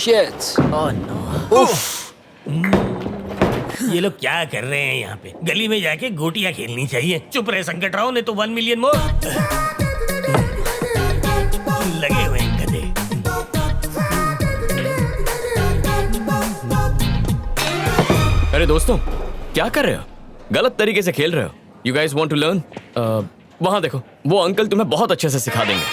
Shit. Oh no. उफ। ये लोग क्या कर रहे हैं यहाँ पे? गली में जाके गोटियां खेलनी चाहिए। चुप रहे संकट राव, ने तो 1 मिलियन मोर। लगे हुए हैं गधे। अरे दोस्तों, क्या कर रहे हो? गलत तरीके से खेल रहे हो। You guys want to learn? वहां देखो, वो अंकल तुम्हें बहुत अच्छे से सिखा देंगे।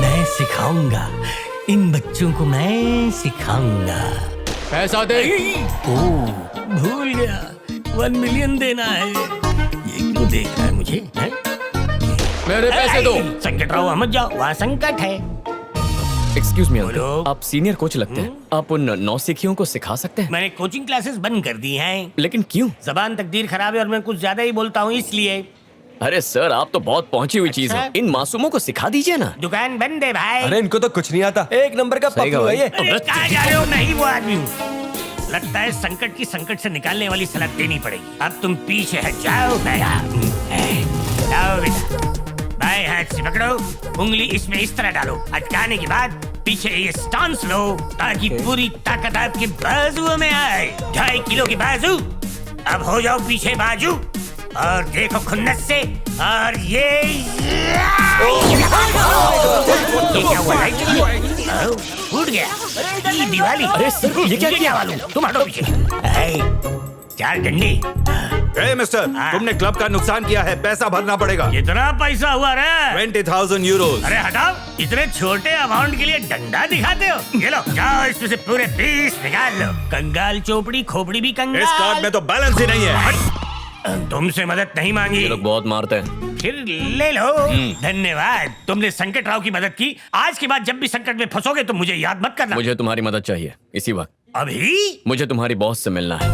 मैं सिखाऊंगा, इन बच्चों को मैं सिखाऊंगा। पैसा दे। भूल गया, 1 मिलियन देना है। ये क्यों देख रहा है मुझे? मेरे पैसे दो। संकट राव, मत जाओ, वहाँ संकट है। एक्सक्यूज मी अंकल, बोलो। आप सीनियर कोच लगते हैं। आप उन नौसिखियों को सिखा सकते हैं? मैंने कोचिंग क्लासेस बंद कर दी हैं। लेकिन क्यों? जबान तकदीर खराब है और मैं कुछ ज्यादा ही बोलता हूँ, इसलिए। अरे सर, आप तो बहुत पहुंची हुई चीज है। इन मासूमों को सिखा दीजिए ना। दुकान बंद है भाई। अरे इनको तो कुछ नहीं आता। एक नंबर का सही पप्पू कहा है ये। अरे कहाँ जा रहे हो? नहीं वो आदमी हूँ। लगता है संकट की संकट से निकालने वाली सलाह देनी पड़ेगी। अब तुम पीछे हट जाओ। जाओ बेटा, बाएं हाथ से पकड़ो, उंगली इसमें इस तरह डालो। अटकाने के बाद पीछे ये स्टांस लो ताकि पूरी ताकत आपके बाजुओं में आए। 2.5 किलो के बाजू। अब हो जाओ पीछे बाजू और देखो खुन्नस से। और ये क्या हुआ? फूट गया। ये दिवाली। अरे सर, ये क्या किया? मालूम? तुम हटो पीछे। 4 डंडे। ए मिस्टर, तुमने क्लब का नुकसान किया है, पैसा भरना पड़ेगा। कितना पैसा हुआ रे? 20,000 यूरोज। अरे हटाओ, इतने छोटे अमाउंट के लिए डंडा दिखाते हो? ये लो, जाओ इसमें से पूरे 20 निकाल लो। कंगाल चोपड़ी, खोपड़ी भी कंगाल। इस कार्ड में तो बैलेंस ही नहीं है। तुमसे मदद नहीं मांगी। ये लोग बहुत मारते हैं। फिर ले लो। धन्यवाद, तुमने संकट राव की मदद की। आज के बाद जब भी संकट में फंसोगे तो मुझे याद मत करना। मुझे तुम्हारी मदद चाहिए इसी वक्त। अभी? मुझे तुम्हारी बॉस से मिलना है।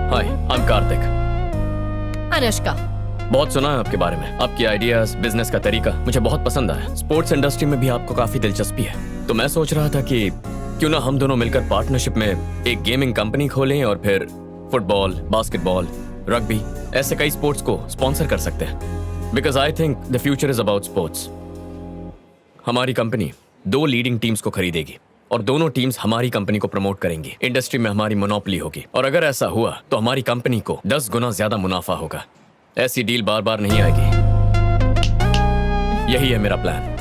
हाय, आई एम कार्तिक। अनुष्का। बहुत सुना है आपके बारे में। आपकी आइडियाज, बिजनेस का तरीका मुझे बहुत पसंद आया। स्पोर्ट्स इंडस्ट्री में भी आपको काफी दिलचस्पी है। तो मैं सोच रहा था कि क्यों ना हम दोनों मिलकर पार्टनरशिप में एक गेमिंग कंपनी खोलें और फिर फुटबॉल, बास्केटबॉल, रग्बी, ऐसे कई स्पोर्ट्स को स्पॉन्सर कर सकते हैं। Because I think the future is about sports. हमारी कंपनी 2 लीडिंग टीम्स को खरीदेगी और दोनों टीम्स हमारी कंपनी को प्रमोट करेंगी। इंडस्ट्री में हमारी मोनोपोली होगी और अगर ऐसा हुआ तो हमारी कंपनी को 10 गुना ज्यादा मुनाफा होगा। ऐसी डील बार बार नहीं आएगी। यही है मेरा प्लान।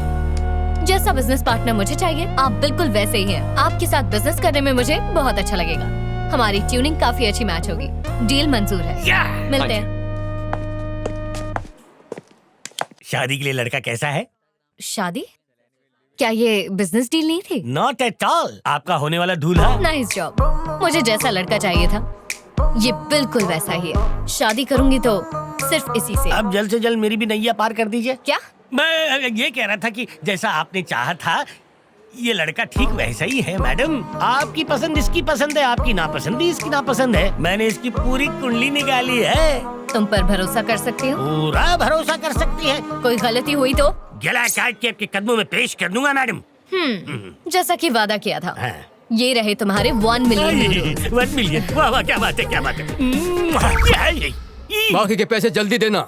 जैसा बिजनेस पार्टनर मुझे चाहिए, आप बिल्कुल वैसे ही हैं। आपके साथ बिजनेस करने में मुझे बहुत अच्छा लगेगा। हमारी ट्यूनिंग काफी अच्छी मैच होगी। डील मंजूर है। मिलते हैं। शादी के लिए लड़का कैसा है? शादी? क्या ये बिजनेस डील नहीं थी? Not at all. आपका होने वाला दूल्हा। Nice job. मुझे जैसा लड़का चाहिए था, ये बिल्कुल वैसा ही है। शादी करूंगी तो सिर्फ इसी से। अब जल्द से जल्द मेरी भी नैया पार कर दीजिए। क्या? मैं ये कह रहा था कि जैसा आपने चाहा था, ये लड़का ठीक वैसा ही है मैडम। आपकी पसंद इसकी पसंद है, आपकी नापसंद भी इसकी नापसंद है। मैंने इसकी पूरी कुंडली निकाली है। तुम पर भरोसा कर सकती हो? पूरा भरोसा कर सकती है। कोई गलती हुई तो गला काट के आपके कदमों में पेश कर दूंगा मैडम। जैसा कि वादा किया था। हाँ। ये रहे तुम्हारे 1 मिलियन यूरो। 1 मिलियन। वाह वाह, क्या बात है, क्या बात है। क्या है ये? बाकी के पैसे जल्दी देना।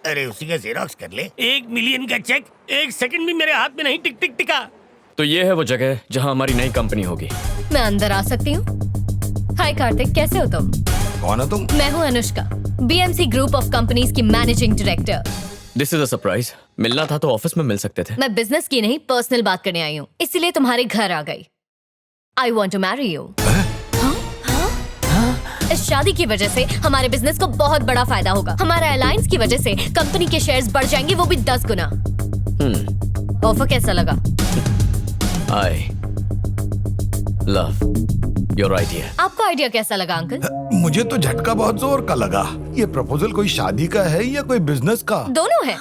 अरे उसी का जेरोक्स कर ले। 1 मिलियन का चेक 1 सेकंड भी मेरे हाथ में नहीं टिक टिका। तो ये है वो जगह जहां हमारी नई कंपनी होगी। मैं अंदर आ सकती हूँ? हाय कार्तिक, कैसे हो तुम? कौन हो तुम? मैं हूँ Anushka, BMC group of companies की managing director. This is a surprise. मिलना था तो ऑफिस में मिल सकते थे। मैं बिजनेस की नहीं, पर्सनल बात करने आई हूँ, इसीलिए तुम्हारे घर आ गई। I want to marry you. इस शादी की वजह से हमारे बिजनेस को बहुत बड़ा फायदा होगा। हमारा अलायंस की वजह से कंपनी के शेयर्स बढ़ जाएंगे, वो भी 10 गुना। ऑफर कैसा लगा? I love your idea. आपको आइडिया कैसा लगा अंकल? मुझे तो झटका बहुत जोर का लगा। ये प्रपोजल कोई शादी का है या कोई बिजनेस का? दोनों है।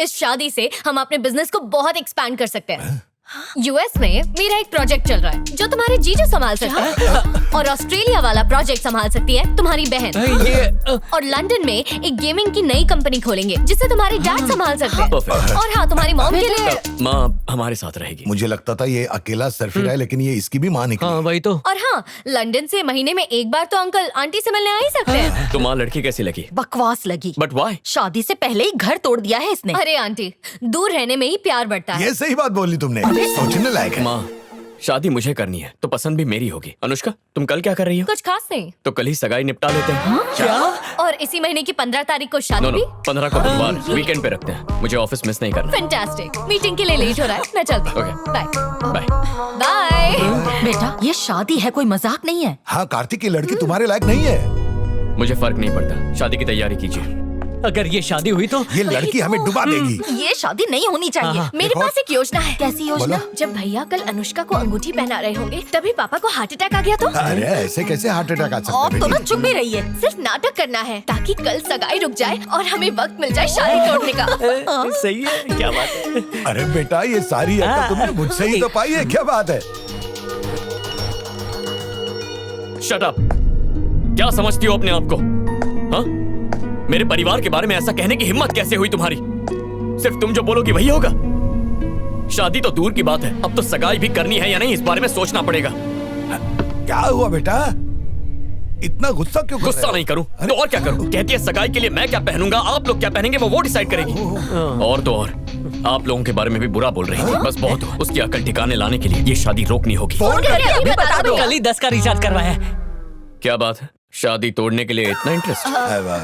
इस शादी से हम अपने बिजनेस को बहुत एक्सपैंड कर सकते हैं। यूएस में मेरा एक प्रोजेक्ट चल रहा है जो तुम्हारे जीजू संभाल सकते हैं और ऑस्ट्रेलिया वाला प्रोजेक्ट संभाल सकती है तुम्हारी बहन। और लंदन में एक गेमिंग की नई कंपनी खोलेंगे जिसे तुम्हारे डैड संभाल सकते हैं। Perfect. और हाँ, तुम्हारी मॉम के लिए माँ हमारे साथ रहेगी। मुझे लगता था ये अकेला सर्फिर है, लेकिन ये इसकी भी माँ निकली। हाँ वही तो। और हाँ, लंदन से महीने में एक बार तो अंकल आंटी से मिलने आ ही सकते हैं। तो माँ लड़की कैसी लगी? बकवास लगी। But why? शादी से पहले ही घर तोड़ दिया है इसने। अरे आंटी, दूर रहने में ही प्यार बढ़ता है। ये सही बात बोली तुमने, सोचने लायक है। माँ शादी मुझे करनी है तो पसंद भी मेरी होगी। अनुष्का तुम कल क्या कर रही हो? कुछ खास नहीं। तो कल ही सगाई निपटा लेते हैं। क्या? और इसी महीने की 15 तारीख को शादी नो भी? 15 को बुधवार वीकेंड पे रखते हैं। मुझे ऑफिस मिस नहीं करना। फैंटास्टिक। मीटिंग के लिए लेट हो रहा है, मैं चलती हूँ। Okay. Bye bye. बाय। बेटा ये शादी है, कोई मजाक नहीं है। हाँ, कार्तिक की लड़की तुम्हारे लायक नहीं है। मुझे फर्क नहीं पड़ता, शादी की तैयारी कीजिए। अगर ये शादी हुई तो ये लड़की हमें डुबा देगी। ये शादी नहीं होनी चाहिए। मेरे पास एक योजना है। कैसी योजना? जब भैया कल अनुष्का को अंगूठी पहना रहे होंगे तभी पापा को हार्ट अटैक आ गया तो? अरे ऐसे कैसे हार्ट अटैक आ सकता और है तो ना बेटी? चुप ही रहिए। सिर्फ नाटक करना है ताकि कल सगाई रुक जाए और हमें वक्त मिल जाए शादी तोड़ने का। सही है, क्या बात है। अरे बेटा, ये सारी है तो तुमने मुझसे ही तो पाई है, क्या बात है? Shut up. क्या समझती हो अपने आप को? हाँ? मेरे परिवार के बारे में ऐसा कहने की हिम्मत कैसे हुई तुम्हारी? सिर्फ तुम जो बोलोगी वही होगा? शादी तो दूर की बात है, अब तो सगाई भी करनी है या नहीं इस बारे में सोचना पड़ेगा। क्या हुआ बेटा, इतना गुस्सा क्यों कर रहे गुस्सा हो? नहीं करूं तो और क्या करूं? कहती है सगाई के लिए मैं क्या पहनूंगा, आप लोग क्या पहनेंगे वो डिसाइड करेगी। और तो और आप लोगों के बारे में भी बुरा बोल रही थी। बस बहुत हुआ, उसकी अकल ठिकाने लाने के लिए ये शादी रोकनी होगी। फोन करके अभी बता दो। कल ही 10 का रिचार्ज करवाया है। क्या बात है, शादी तोड़ने के लिए इतना इंटरेस्ट?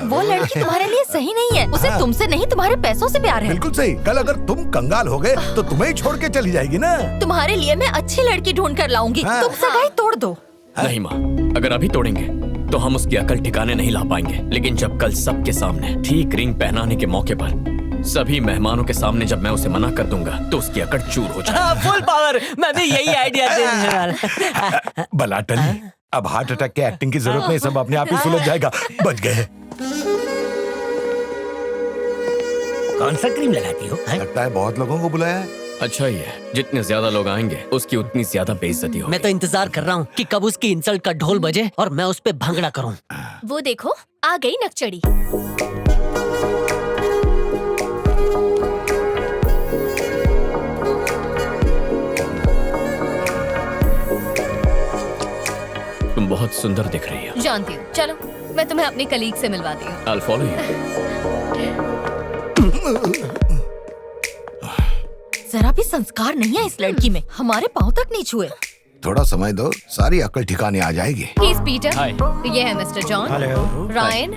वो लड़की तुम्हारे लिए सही नहीं है। उसे तुमसे नहीं तुम्हारे पैसों से प्यार है। बिल्कुल सही। कल अगर तुम कंगाल हो गए तो तुम्हें ही छोड़ के चली जाएगी ना। तुम्हारे लिए मैं अच्छी लड़की ढूंढ कर लाऊंगी। हाँ। तुम सगाई तोड़ दो। नहीं माँ, अगर अभी तोड़ेंगे तो हम उसकी अकल ठिकाने नहीं ला पाएंगे। लेकिन जब कल सबके सामने ठीक रिंग पहनाने के मौके पर सभी मेहमानों के सामने जब मैं उसे मना कर दूंगा तो उसकी अकड़ चूर हो जाएगी। Full power. मैं भी यही आइडिया देने वाला। भला टली, अब हार्ट अटैक के एक्टिंग की जरूरत नहीं, सब अपने आप ही सुलझ जाएगा। बच गए। कौन सा क्रीम लगाती हो? लगता है बहुत लोगों को बुलाया है। अच्छा ही है, जितने ज्यादा लोग आएंगे उसकी उतनी ज्यादा बेइज्जती होगी। मैं तो इंतजार कर रहा हूँ कि कब उसकी इंसल्ट का ढोल बजे और मैं उस पे भंगड़ा करूँ। वो देखो आ गई नकचड़ी। तुम बहुत सुंदर दिख रही हो। जानती हूँ, चलो मैं तुम्हें अपनी कलीग से मिलवाती हूँ। I'll follow you. जरा भी संस्कार नहीं है इस लड़की में। हमारे पाँव तक नहीं छुए। थोड़ा समय दो, सारी अकल ठिकाने आ जाएगी। He is Peter, ये है मिस्टर जॉन, रायन,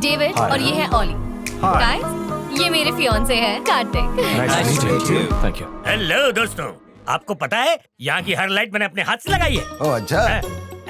डेविड और ये है ऑली। गाइस, ये मेरे फियांसे हैं कार्तिक। Thank you. हेलो दोस्तों, आपको पता है यहाँ की हर लाइट मैंने अपने हाथ से लगाई है। ओ अच्छा,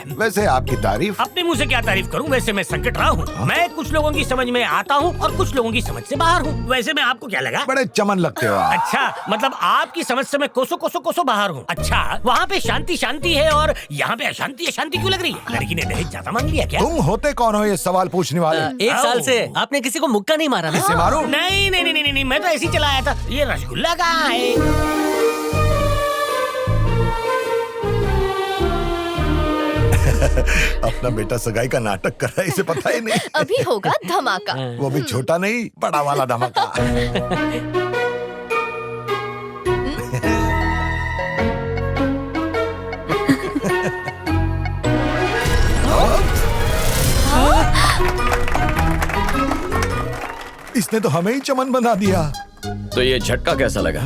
वैसे आपकी तारीफ। अपने मुंह से क्या तारीफ करूं, वैसे मैं संकट रहा हूँ। मैं कुछ लोगों की समझ में आता हूँ और कुछ लोगों की समझ से बाहर हूँ। वैसे मैं आपको क्या लगा? बड़े चमन लगते हो आप। अच्छा, मतलब आपकी समझ से मैं कोसों बाहर हूँ। अच्छा, वहाँ पे शांति शांति है और यहाँ पे अशांति अशांति क्यों लग रही है? लड़की ने दहेज ज्यादा मांग लिया क्या? तुम होते कौन हो ये सवाल पूछने वाले? 1 साल से आपने किसी को मुक्का नहीं मारा ना? इसे मारो। नहीं नहीं नहीं नहीं, मैं तो ऐसे ही चला आया था। ये रसगुल्ला कहाँ है? अपना बेटा सगाई का नाटक कर रहा है, इसे पता ही नहीं। अभी होगा धमाका। वो भी छोटा नहीं, बड़ा वाला धमाका। इसने तो हमें ही चमन बना दिया। तो ये झटका कैसा लगा?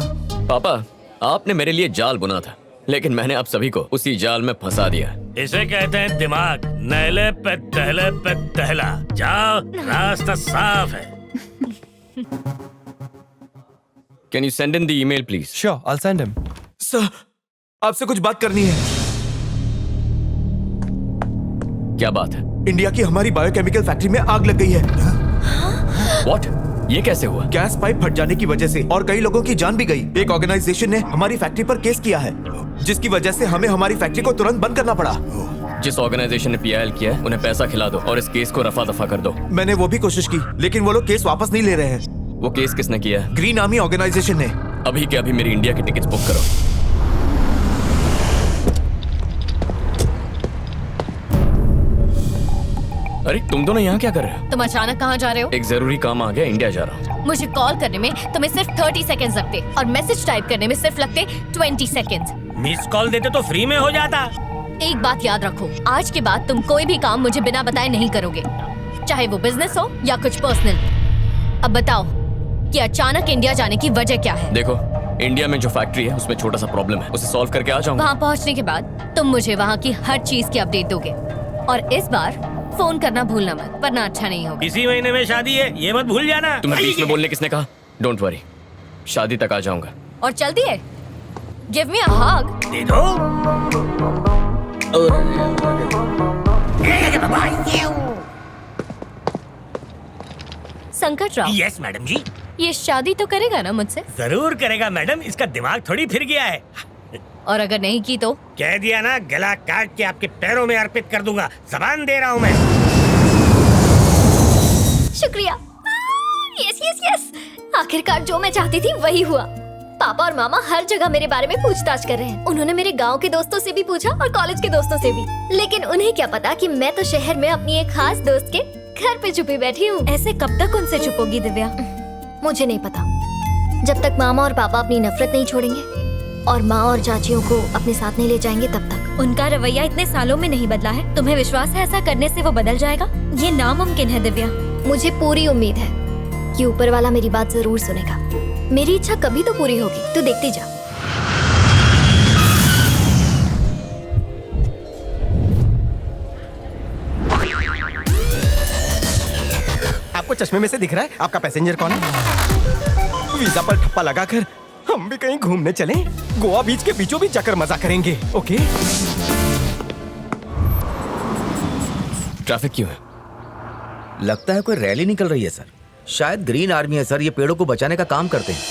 पापा, आपने मेरे लिए जाल बुना था, लेकिन मैंने आप सभी को उसी जाल में फंसा दिया। इसे कहते हैं दिमाग। नहले पे दहला। जाओ, रास्ता साफ है। Can you send in the email, please? Sure, I'll send him. Sir, आपसे कुछ बात करनी है। क्या बात है? इंडिया की हमारी बायोकेमिकल फैक्ट्री में आग लग गई है। What? ये कैसे हुआ? गैस पाइप फट जाने की वजह से और कई लोगों की जान भी गई। एक ऑर्गेनाइजेशन ने हमारी फैक्ट्री पर केस किया है, जिसकी वजह से हमें हमारी फैक्ट्री को तुरंत बंद करना पड़ा। जिस ऑर्गेनाइजेशन ने PIL किया है, उन्हें पैसा खिला दो और इस केस को रफा दफा कर दो। मैंने वो भी कोशिश की, लेकिन वो लोग केस वापस नहीं ले रहे हैं। वो केस किसने किया है? ग्रीन आर्मी ऑर्गेनाइजेशन ने। अभी के अभी मेरी इंडिया की टिकट्स बुक करो। अरे तुम दोनों यहाँ क्या कर रहे हो? तुम अचानक कहाँ जा रहे हो? एक जरूरी काम आ गया, इंडिया जा रहा हूँ। मुझे कॉल करने में तुम्हें सिर्फ 30 सेकंड्स लगते और मैसेज टाइप करने में सिर्फ लगते 20 सेकंड्स। मिस कॉल देते तो फ्री में हो जाता। एक बात याद रखो, आज के बाद तुम कोई भी काम मुझे बिना बताए नहीं करोगे, चाहे वो बिजनेस हो या कुछ पर्सनल। अब बताओ कि अचानक इंडिया जाने की वजह क्या है? देखो, इंडिया में जो फैक्ट्री है उसमें छोटा सा प्रॉब्लम है, उसे सॉल्व करके आ जाऊंगा। वहाँ पहुँचने के बाद तुम मुझे वहाँ की हर चीज की अपडेट दोगे और इस बार फोन करना भूलना मत, वरना अच्छा नहीं होगा। इसी महीने में शादी है, ये मत भूल जाना। तुम्हें बीच में बोलने किसने कहा? डोंट वरी, शादी तक आ जाऊंगा। और चलती है, गिव मी अ हग। दे दो। संकट राव, यस मैडम जी। ये शादी तो करेगा ना मुझसे? जरूर करेगा मैडम, इसका दिमाग थोड़ी फिर गया है। और अगर नहीं की तो? कह दिया ना, गला काट के आपके पैरों में अर्पित कर दूंगा, जबान दे रहा हूँ मैं। शुक्रिया। यस यस यस, आखिरकार जो मैं चाहती थी वही हुआ। पापा और मामा हर जगह मेरे बारे में पूछताछ कर रहे हैं। उन्होंने मेरे गांव के दोस्तों से भी पूछा और कॉलेज के दोस्तों से भी, लेकिन उन्हें क्या पता कि मैं तो शहर में अपनी एक खास दोस्त के घर पे छुपी बैठी हूँ। ऐसे कब तक उनसे छुपोगी दिव्या? मुझे नहीं पता, जब तक मामा और पापा अपनी नफरत नहीं छोड़ेंगे और माँ और चाचियों को अपने साथ नहीं ले जाएंगे तब तक। उनका रवैया इतने सालों में नहीं बदला है, तुम्हें विश्वास है ऐसा करने से वो बदल जाएगा? ये नामुमकिन है दिव्या। मुझे पूरी उम्मीद है कि ऊपर वाला मेरी बात जरूर सुनेगा। मेरी इच्छा कभी तो पूरी होगी, तू देखती जा। आपको चश्मे में से दिख रहा है आपका पैसेंजर कौन है? वीजा पर ठप्पा लगाकर हम भी कहीं घूमने चलें? गोवा बीच के बीचों बीच जाकर मजा करेंगे। ओके? ट्रैफिक क्यों है? लगता है कोई रैली निकल रही है सर। शायद ग्रीन आर्मी है सर, ये पेड़ों को बचाने का काम करते हैं।